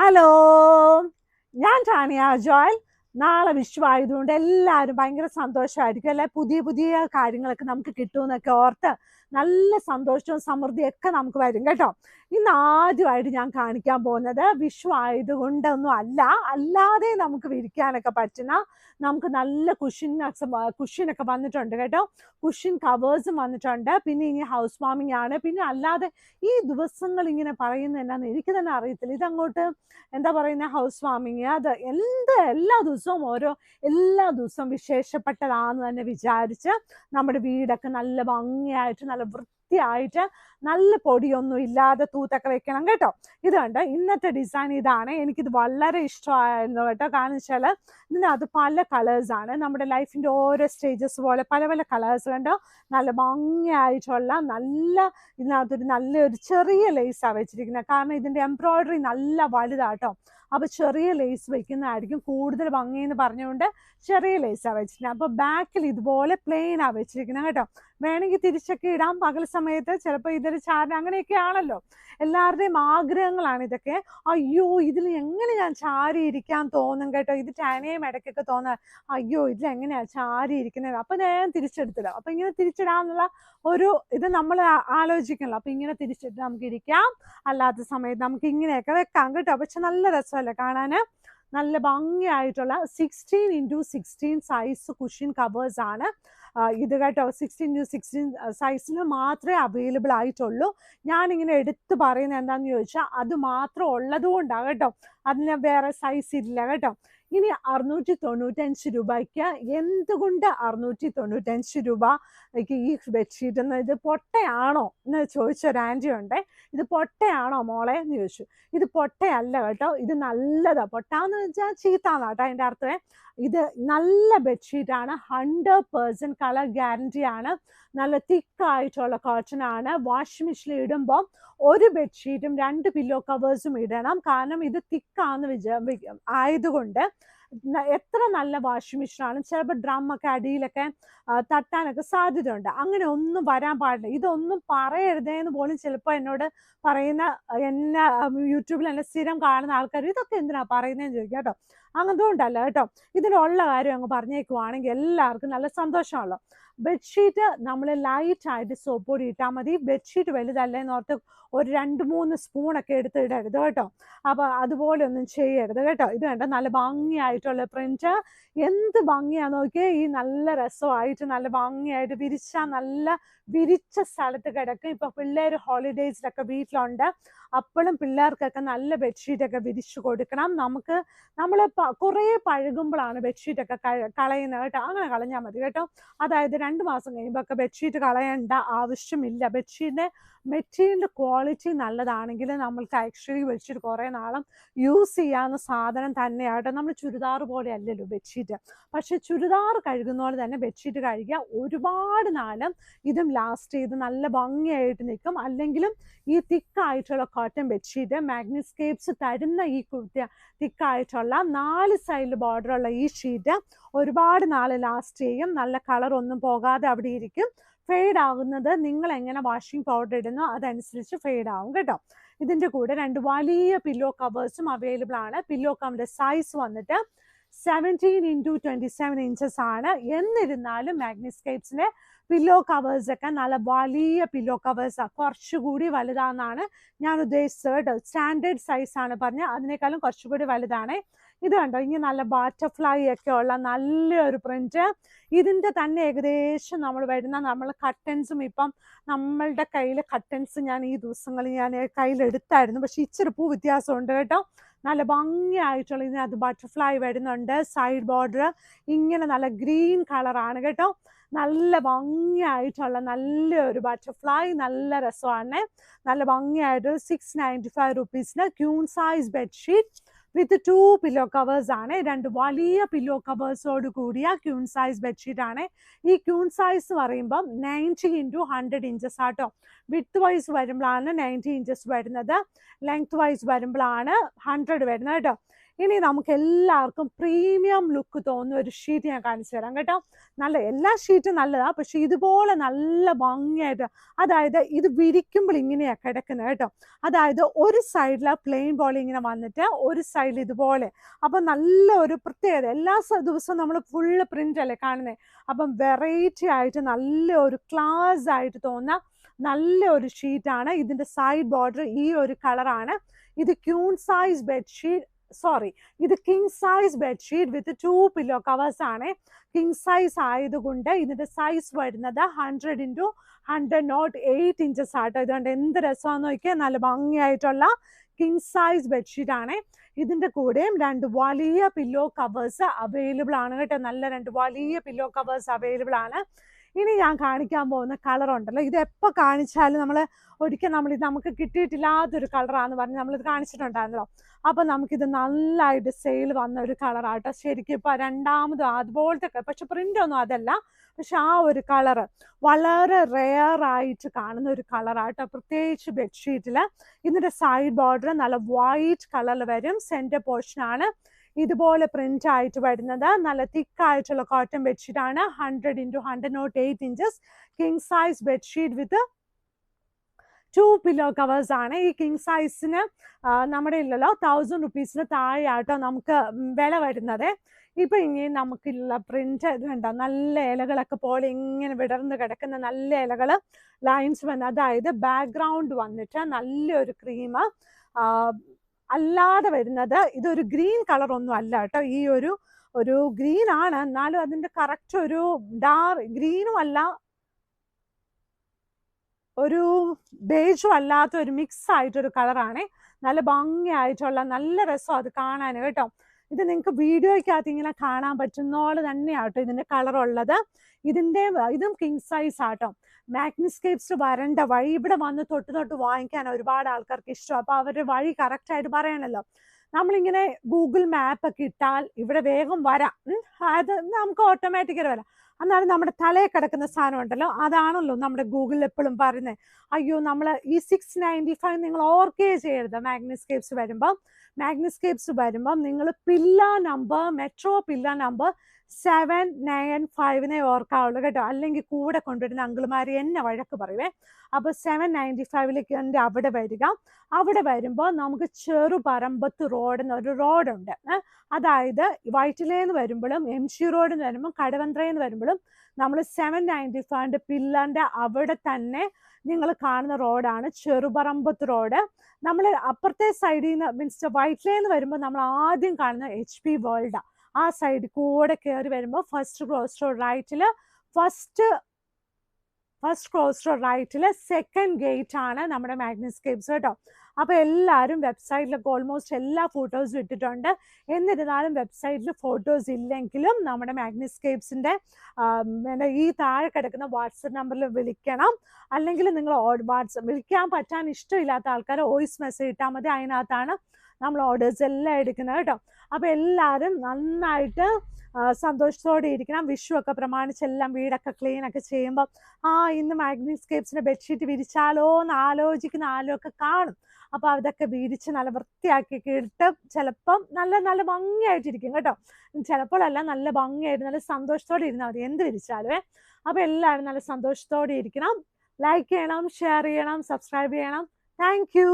Hello, ഞാൻ Tanya Joel. നാളെ വിഷു ആയതുകൊണ്ട് എല്ലാവരും ഭയങ്കര സന്തോഷമായിരിക്കും അല്ലെ. പുതിയ പുതിയ കാര്യങ്ങളൊക്കെ നമുക്ക് കിട്ടുമെന്നൊക്കെ ഓർത്ത് നല്ല സന്തോഷവും സമൃദ്ധിയൊക്കെ നമുക്ക് വരും കേട്ടോ. ഇന്ന് ആദ്യമായിട്ട് ഞാൻ കാണിക്കാൻ പോകുന്നത് വിഷു ആയതുകൊണ്ടൊന്നും അല്ലാതെ നമുക്ക് വിരിക്കാനൊക്കെ പറ്റുന്ന നമുക്ക് നല്ല കുഷ്യനൊക്കെ വന്നിട്ടുണ്ട് കേട്ടോ. കുഷ്യൻ കവേഴ്സും വന്നിട്ടുണ്ട്. പിന്നെ ഇനി ഹൗസ് വാമിംഗ് ആണ്. പിന്നെ അല്ലാതെ ഈ ദിവസങ്ങൾ ഇങ്ങനെ പറയുന്നത് എന്നാന്ന് എനിക്ക് തന്നെ അറിയത്തില്ല. ഇതങ്ങോട്ട് എന്താ പറയുന്ന ഹൗസ് വാമിങ് അത് എല്ലാ ദിവസവും വിശേഷപ്പെട്ടതാണെന്ന് തന്നെ വിചാരിച്ച് നമ്മുടെ വീടൊക്കെ നല്ല ഭംഗിയായിട്ട് നല്ല വൃത്തിയായിട്ട് നല്ല പൊടിയൊന്നും ഇല്ലാതെ തൂത്തൊക്കെ വെക്കണം കേട്ടോ. ഇത് കണ്ട് ഇന്നത്തെ ഡിസൈൻ ഇതാണ്. എനിക്കിത് വളരെ ഇഷ്ടമായിരുന്നു കേട്ടോ. കാരണം വെച്ചാൽ ഇതിനകത്ത് പല കളേഴ്സാണ്. നമ്മുടെ ലൈഫിൻ്റെ ഓരോ സ്റ്റേജസ് പോലെ പല പല കളേഴ്സ് കണ്ടോ. നല്ല ഭംഗിയായിട്ടുള്ള ഇതിനകത്തൊരു നല്ലൊരു ചെറിയ ലേസാണ് വെച്ചിരിക്കുന്നത്. കാരണം ഇതിൻ്റെ എംബ്രോയിഡറി നല്ല വലുതാട്ടോ. അപ്പോൾ ചെറിയ ലേസ് വെക്കുന്നതായിരിക്കും കൂടുതൽ ഭംഗിയെന്ന് പറഞ്ഞുകൊണ്ട് ചെറിയ ലേസാണ് വെച്ചിരിക്കുന്നത്. അപ്പോൾ ബാക്കിൽ ഇതുപോലെ പ്ലെയിനാണ് വെച്ചിരിക്കുന്നത് കേട്ടോ. വേണമെങ്കിൽ തിരിച്ചൊക്കെ ഇടാം പകൽ സമയത്ത്. ചിലപ്പോൾ ഇതൊരു ചാരി അങ്ങനെയൊക്കെ ആണല്ലോ, എല്ലാവരുടെയും ആഗ്രഹങ്ങളാണ് ഇതൊക്കെ. അയ്യോ, ഇതിൽ എങ്ങനെ ഞാൻ ചാരി ഇരിക്കാൻ തോന്നും കേട്ടോ. ഇത് ടാനയും ഇടയ്ക്കൊക്കെ തോന്നുക, അയ്യോ ഇതിലെങ്ങനെയാ ചാരി ഇരിക്കുന്നത്. അപ്പം ഞാൻ തിരിച്ചെടുത്തിടാം. അപ്പം ഇങ്ങനെ തിരിച്ചിടാനുള്ള ഇത് നമ്മൾ ആലോചിക്കണല്ലോ. അപ്പം ഇങ്ങനെ തിരിച്ചിട്ട് നമുക്ക് ഇരിക്കാം. അല്ലാത്ത സമയത്ത് നമുക്ക് ഇങ്ങനെയൊക്കെ വെക്കാം കേട്ടോ. പക്ഷെ നല്ല രസമല്ലേ കാണാൻ. നല്ല ഭംഗിയായിട്ടുള്ള 16x16 സൈസ് കുഷ്യൻ കവേഴ്സ് ആണ് ഇത് കേട്ടോ. 16x16 സൈസിൽ മാത്രമേ അവൈലബിൾ ആയിട്ടുള്ളൂ. ഞാനിങ്ങനെ എടുത്ത് പറയുന്നത് എന്താണെന്ന് ചോദിച്ചാൽ അത് മാത്രം ഉള്ളത് കൊണ്ടാണ് കേട്ടോ. അതിന് വേറെ സൈസ് ഇല്ല കേട്ടോ. ഇനി 695 രൂപയ്ക്ക് എന്തുകൊണ്ട് 695 രൂപയ്ക്ക് ഈ ബെഡ്ഷീറ്റ് ഇത് പൊട്ടയാണോ എന്ന് ചോദിച്ചൊരു ആൻറ്റി ഉണ്ട്. ഇത് പൊട്ടയാണോ മോളെ എന്ന് ചോദിച്ചു. ഇത് പൊട്ടയല്ല കേട്ടോ. ഇത് നല്ലതാ. പൊട്ടാന്ന് വെച്ചാൽ ചീത്താന്ന് കേട്ടോ അതിൻ്റെ അർത്ഥമേ. ഇത് നല്ല ബെഡ്ഷീറ്റാണ്. 100% കളർ ഗ്യാരണ്ടി ആണ്. നല്ല തിക്കായിട്ടുള്ള കോട്ടൺ ആണ്. വാഷിംഗ് മെഷീനിൽ ഇടുമ്പോൾ ഒരു ബെഡ്ഷീറ്റും 2 പില്ലോ കവേഴ്സും ഇടണം. കാരണം ഇത് തിക്കാന്ന് ആയതുകൊണ്ട് എത്ര നല്ല വാഷിംഗ് മെഷീനാണ് ചിലപ്പോൾ ഡ്രമ്മൊക്കെ അടിയിലൊക്കെ തട്ടാനൊക്കെ സാധ്യതയുണ്ട്. അങ്ങനെ ഒന്നും വരാൻ പാടില്ല. ഇതൊന്നും പറയരുതേന്ന് പോലും ചിലപ്പോൾ എന്നോട് പറയുന്ന എന്നെ യൂട്യൂബിൽ എന്നെ സ്ഥിരം കാണുന്ന ആൾക്കാർ ഇതൊക്കെ എന്തിനാ പറയുന്നതെന്ന് ചോദിക്കാം കേട്ടോ. അങ്ങനതുകൊണ്ടല്ല കേട്ടോ. ഇതിലുള്ള കാര്യം അങ്ങ് പറഞ്ഞേക്കുവാണെങ്കിൽ എല്ലാവർക്കും നല്ല സന്തോഷമാണല്ലോ. ബെഡ്ഷീറ്റ് നമ്മൾ ലൈറ്റായിട്ട് സോപ്പ് പൊടി ഇട്ടാൽ മതി. ബെഡ്ഷീറ്റ് വലുതല്ലേന്ന് ഓർത്ത് ഒരു 2-3 സ്പൂണൊക്കെ എടുത്ത് ഇടരുത് കേട്ടോ. അപ്പോൾ അതുപോലെ ഒന്നും ചെയ്യരുത് കേട്ടോ. ഇത് കണ്ട നല്ല ഭംഗിയായിട്ടുള്ള പ്രിന്റ്. എന്ത് ഭംഗിയാന്ന് നോക്കിയേ. ഈ നല്ല രസമായിട്ട് നല്ല ഭംഗിയായിട്ട് വിരിച്ച സ്ഥലത്ത് കിടക്കും. ഇപ്പൊ പിള്ളേർ ഹോളിഡേയ്സിലൊക്കെ വീട്ടിലുണ്ട്. അപ്പോഴും പിള്ളേർക്കൊക്കെ നല്ല ബെഡ്ഷീറ്റൊക്കെ വിരിച്ചു കൊടുക്കണം. നമ്മൾ കുറേ പഴകുമ്പോഴാണ് ബെഡ്ഷീറ്റൊക്കെ കളയുന്നത് കേട്ടോ. അങ്ങനെ കളഞ്ഞാൽ മതി കേട്ടോ. അതായത് 2 മാസം കഴിയുമ്പോൾ ഒക്കെ ബെഡ്ഷീറ്റ് കളയേണ്ട ആവശ്യമില്ല. ബെഡ്ഷീറ്റിന്റെ മെറ്റീരിയലിന്റെ ക്വാളിറ്റി നല്ലതാണെങ്കിൽ നമ്മൾക്ക് ആക്ച്വലി ബെഡ്ഷീറ്റ് കുറേ നാളും യൂസ് ചെയ്യാവുന്ന സാധനം തന്നെയാട്ടോ. നമ്മൾ ചുരിദാർ പോലെ അല്ലല്ലോ ബെഡ്ഷീറ്റ്. പക്ഷെ ചുരിദാർ കഴുകുന്ന പോലെ തന്നെ ബെഡ്ഷീറ്റ് കഴുകിയാൽ ഒരുപാട് നാളും ഇതും ലാസ്റ്റ് ചെയ്ത് നല്ല ഭംഗിയായിട്ട് നിൽക്കും. അല്ലെങ്കിലും ഈ തിക്കായിട്ടുള്ള കോട്ടൺ ബെഡ്ഷീറ്റ് മാഗ്നിസ്കേപ്സ് തരുന്ന ഈ തിക്കായിട്ടുള്ള 4 സൈഡിൽ ബോർഡറുള്ള ഈ ഷീറ്റ് ഒരുപാട് നാൾ ലാസ്റ്റ് ചെയ്യും. നല്ല കളറൊന്നും പോകാതെ അവിടെ ഇരിക്കും. ഫെയ്ഡ് ആകുന്നത് നിങ്ങൾ എങ്ങനെ വാഷിംഗ് പൗഡർ ഇടുന്നോ അതനുസരിച്ച് ഫെയ്ഡ് ആവും കേട്ടോ. ഇതിൻ്റെ കൂടെ 2 വലിയ പില്ലോ കവേഴ്സും അവൈലബിൾ ആണ്. പില്ലോ കവറിന്റെ സൈസ് വന്നിട്ട് 17x27 ഇഞ്ചസ് ആണ്. എന്നിരുന്നാലും മാഗ്നിസ്കേപ്സിന്റെ പില്ലോ കവേഴ്സ് ഒക്കെ നല്ല വലിയ പില്ലോ കവേഴ്സാണ്. കുറച്ചുകൂടി വലുതാണെന്നാണ് ഞാൻ ഉദ്ദേശിച്ചത് കേട്ടോ. സ്റ്റാൻഡേർഡ് സൈസ് ആണ് പറഞ്ഞത്, അതിനേക്കാളും കുറച്ചുകൂടി വലുതാണ്. ഇത് കണ്ടോ, ഇങ്ങനെ നല്ല ബട്ടർഫ്ലൈ ഒക്കെ ഉള്ള നല്ലൊരു പ്രിന്റ്. ഇതിൻ്റെ തന്നെ ഏകദേശം നമ്മൾ കട്ടൻസും ഇപ്പം നമ്മളുടെ കയ്യിൽ കട്ടൻസ് ഞാൻ ഈ ദിവസങ്ങളിൽ ഞാൻ കയ്യിലെടുത്തായിരുന്നു. പക്ഷെ ഇച്ചിരി വ്യത്യാസമുണ്ട് കേട്ടോ. നല്ല ഭംഗിയായിട്ടുള്ള ഇതിനകത്ത് ബട്ടർഫ്ലൈ വരുന്നുണ്ട്. സൈഡ് ബോർഡർ ഇങ്ങനെ നല്ല ഗ്രീൻ കളറാണ് കേട്ടോ. നല്ല ഭംഗിയായിട്ടുള്ള നല്ലൊരു ബട്ടർഫ്ലൈ. നല്ല രസമാണ്. നല്ല ഭംഗിയായിട്ട് 695 റുപ്പീസിന് queen size bedsheet with 2 pillow covers ആണ്. 2 വലിയ പില്ലോ കവേഴ്സോട് കൂടിയ ക്യൂൺ സൈസ് ബെഡ്ഷീറ്റ് ആണ്. ഈ ക്യൂൺ സൈസ് പറയുമ്പം 90x100 ഇഞ്ചസ് ആട്ടോ. വിഡ്ത്ത് വൈസ് വരുമ്പോഴാണ് 90 ഇഞ്ചസ് വരുന്നത്. ലെങ്ത് വൈസ് വരുമ്പോഴാണ് 100 വരുന്നത് കേട്ടോ. ഇനി നമുക്ക് എല്ലാവർക്കും പ്രീമിയം ലുക്ക് തോന്നുന്ന ഒരു ഷീറ്റ് ഞാൻ കാണിച്ചു തരാം കേട്ടോ. നല്ല എല്ലാ ഷീറ്റും നല്ലതാണ്, പക്ഷെ ഇതുപോലെ നല്ല ഭംഗിയായിട്ട്, അതായത് ഇത് വിരിക്കുമ്പോൾ ഇങ്ങനെയാണ് കിടക്കുന്നത് കേട്ടോ. അതായത് ഒരു സൈഡിൽ പ്ലെയിൻ പോലെ ഇങ്ങനെ വന്നിട്ട് ഒരു സൈഡിൽ ഇതുപോലെ. അപ്പം നല്ല ഒരു പ്രത്യേകത. എല്ലാ ദിവസവും നമ്മൾ ഫുള്ള് പ്രിന്റ് അല്ലേ കാണുന്നത്. അപ്പം വെറൈറ്റി ആയിട്ട് നല്ല ഒരു ക്ലാസ് ആയിട്ട് തോന്നുന്ന നല്ല ഒരു ഷീറ്റാണ്. ഇതിന്റെ സൈഡ് ബോർഡർ ഈ ഒരു കളറാണ്. ഇത് ക്യൂൺ സൈസ് ബെഡ്ഷീറ്റ്, സോറി, ഇത് king size bedsheet with 2 pillow covers ആണ്. കിങ് സൈസ് ആയതുകൊണ്ട് ഇതിന്റെ സൈസ് വരുന്നത് 100x100 ഇഞ്ചസ് ആട്ടോ. ഇതുകൊണ്ട് എന്ത് രസമാണെന്ന് നോക്കിയാൽ നല്ല ഭംഗിയായിട്ടുള്ള കിങ് സൈസ് ബെഡ്ഷീറ്റ് ആണ്. ഇതിന്റെ കൂടെയും 2 വലിയ പില്ലോ കവേഴ്സ് അവൈലബിൾ ആണ് കേട്ടോ. നല്ല 2 വലിയ പില്ലോ കവേഴ്സ് അവൈലബിൾ ആണ്. ഇനി ഞാൻ കാണിക്കാൻ പോകുന്ന കളർ ഉണ്ടല്ലോ, ഇത് എപ്പോൾ കാണിച്ചാലും നമ്മൾ ഒരിക്കൽ നമുക്ക് കിട്ടിയിട്ടില്ലാത്തൊരു കളറാന്ന് പറഞ്ഞ് നമ്മളിത് കാണിച്ചിട്ടുണ്ടായിരുന്നല്ലോ. അപ്പം നമുക്കിത് നല്ലതായിട്ട് സെയിൽ വന്ന ഒരു കളറാട്ടോ. ശരിക്കും ഇപ്പം രണ്ടാമത് അതുപോലത്തെ, പക്ഷെ പ്രിന്റ് ഒന്നും അതല്ല, പക്ഷെ ആ ഒരു കളറ് വളരെ റെയർ ആയിട്ട് കാണുന്ന ഒരു കളറാട്ടോ. പ്രത്യേകിച്ച് ബെഡ്ഷീറ്റിൽ ഇതിന്റെ സൈഡ് ബോർഡർ നല്ല വൈറ്റ് കളറിൽ വരും. സെന്റർ പോർഷൻ ആണ് ഇതുപോലെ പ്രിന്റ് ആയിട്ട് വരുന്നത്. നല്ല തിക്കായിട്ടുള്ള കോട്ടൺ ബെഡ്ഷീറ്റ് ആണ്. 100x108 inches king size bedsheet with 2 pillow covers ആണ്. ഈ കിങ് സൈസിന് നമ്മുടെ ഇല്ലല്ലോ 1000 റുപ്പീസിന് താഴെയാട്ടോ നമുക്ക് വില വരുന്നത്. ഇപ്പൊ ഇനി നമുക്കുള്ള പ്രിന്റ് കണ്ടോ, നല്ല ഇലകളൊക്കെ പോലെ ഇങ്ങനെ വിടർന്ന് കിടക്കുന്ന നല്ല ഇലകള് ലൈൻസ് വന്ന്, അതായത് ബാക്ക്ഗ്രൗണ്ട് വന്നിട്ട് നല്ലൊരു ക്രീം അല്ലാതെ വരുന്നത്. ഇതൊരു ഗ്രീൻ കളർ ഒന്നും അല്ല കേട്ടോ. ഈ ഒരു ഗ്രീൻ ആണ്, എന്നാലും അതിന്റെ കറക്റ്റ് ഒരു ഡാർക്ക് ഗ്രീനും അല്ല, ഒരു ബേജും അല്ലാത്ത ഒരു മിക്സ് ആയിട്ടൊരു കളറാണ്. നല്ല ഭംഗിയായിട്ടുള്ള നല്ല രസം അത് കാണാൻ കേട്ടോ. ഇത് നിങ്ങൾക്ക് വീഡിയോയ്ക്കകത്ത് ഇങ്ങനെ കാണാൻ പറ്റുന്നോള് തന്നെയാട്ടോ ഇതിന്റെ കളർ ഉള്ളത്. ഇതും കിങ് സൈസ് ആട്ടോ. മാഗ്നിസ്കേപ്സ് വരേണ്ട വഴി ഇവിടെ വന്ന് തൊട്ട് വാങ്ങിക്കാൻ ഒരുപാട് ആൾക്കാർക്ക് ഇഷ്ടം. അപ്പൊ അവരുടെ വഴി കറക്റ്റ് ആയിട്ട് പറയണല്ലോ. നമ്മളിങ്ങനെ ഗൂഗിൾ മാപ്പ് ഒക്കെ ഇട്ടാൽ ഇവിടെ വേഗം വരാം. അത് നമുക്ക് ഓട്ടോമാറ്റിക്കലി വരാം. എന്നാലും നമ്മുടെ തലയിൽ കിടക്കുന്ന സാധനം ഉണ്ടല്ലോ, അതാണല്ലോ നമ്മുടെ ഗൂഗിളിൽ എപ്പോഴും പറയുന്നത്. അയ്യോ, നമ്മൾ ഈ 695 നിങ്ങൾ ഓർക്കേ ചെയ്യരുത്. മാഗ്നിസ്കേപ്സ് വരുമ്പം നിങ്ങൾ പില്ല നമ്പർ, മെട്രോ പില്ല നമ്പർ 795 ഓർക്കാവുള്ളൂ കേട്ടോ. അല്ലെങ്കിൽ കൂടെ കൊണ്ടുവരുന്ന അങ്കിൾമാർ എന്നെ വഴക്ക് പറയുവേ. അപ്പൊ 795 അവിടെ വരിക. അവിടെ വരുമ്പോൾ നമുക്ക് ചെറുപറമ്പത്ത് റോഡ് എന്നൊരു റോഡുണ്ട്. അതായത് വൈറ്റിലേന്ന് വരുമ്പോഴും MG റോഡിൽ നിന്ന് വരുമ്പോഴും കടവന്ത്രയിൽ വരുമ്പോഴും നമ്മൾ 795 പില്ലറിന്റെ അവിടെ തന്നെ നിങ്ങൾ കാണുന്ന റോഡാണ് ചെറുപറമ്പത്ത് റോഡ്. നമ്മൾ അപ്പുറത്തെ സൈഡിൽ നിന്ന് മീൻസ് വൈറ്റിലേന്ന് വരുമ്പോൾ നമ്മൾ ആദ്യം കാണുന്ന HP വേൾഡ്. ആ സൈഡിൽ കൂടെ കയറി വരുമ്പോൾ ഫസ്റ്റ് ക്രോസ് റോഡ് റൈറ്റില് സെക്കൻഡ് ഗേറ്റ് ആണ് നമ്മുടെ മാഗ്നിസ്കേപ്സ് കേട്ടോ. അപ്പൊ എല്ലാവരും വെബ്സൈറ്റിലൊക്കെ ഓൾമോസ്റ്റ് എല്ലാ ഫോട്ടോസും ഇട്ടിട്ടുണ്ട്. എന്നിരുന്നാലും വെബ്സൈറ്റിൽ ഫോട്ടോസ് ഇല്ലെങ്കിലും നമ്മുടെ മാഗ്നിസ്കേപ്സിന്റെ ഈ താഴെ കിടക്കുന്ന വാട്സപ്പ് നമ്പറിൽ വിളിക്കണം. അല്ലെങ്കിൽ നിങ്ങൾ വിളിക്കാൻ പറ്റാൻ ഇഷ്ടമില്ലാത്ത ആൾക്കാർ വോയിസ് മെസ്സേജ് ഇട്ടാൽ മതി. അതിനകത്താണ് നമ്മൾ ഓർഡേഴ്സ് എല്ലാം എടുക്കുന്നത് കേട്ടോ. അപ്പൊ എല്ലാവരും നന്നായിട്ട് സന്തോഷത്തോടെ ഇരിക്കണം. വിഷു ഒക്കെ പ്രമാണിച്ച് എല്ലാം വീടൊക്കെ ക്ലീൻ ഒക്കെ ചെയ്യുമ്പോൾ ഇന്ന് മാഗ്നിസ്കേപ്സിന്റെ ബെഡ്ഷീറ്റ് വിരിച്ചാലോ എന്ന് ആലോചിക്കുന്ന ആലൊക്കെ കാണും. അപ്പൊ അതൊക്കെ വിരിച്ച് നല്ല വൃത്തിയാക്കി ഇട്ട് ചിലപ്പം നല്ല ഭംഗിയായിട്ടിരിക്കും കേട്ടോ. ചിലപ്പോഴല്ല, നല്ല ഭംഗിയായിട്ട് നല്ല സന്തോഷത്തോടെ ഇരുന്നാൽ മതി എന്ത് വിരിച്ചാലുവേ. അപ്പൊ എല്ലാവരും നല്ല സന്തോഷത്തോടെ ഇരിക്കണം. ലൈക്ക് ചെയ്യണം, ഷെയർ ചെയ്യണം, സബ്സ്ക്രൈബ് ചെയ്യണം. Thank you.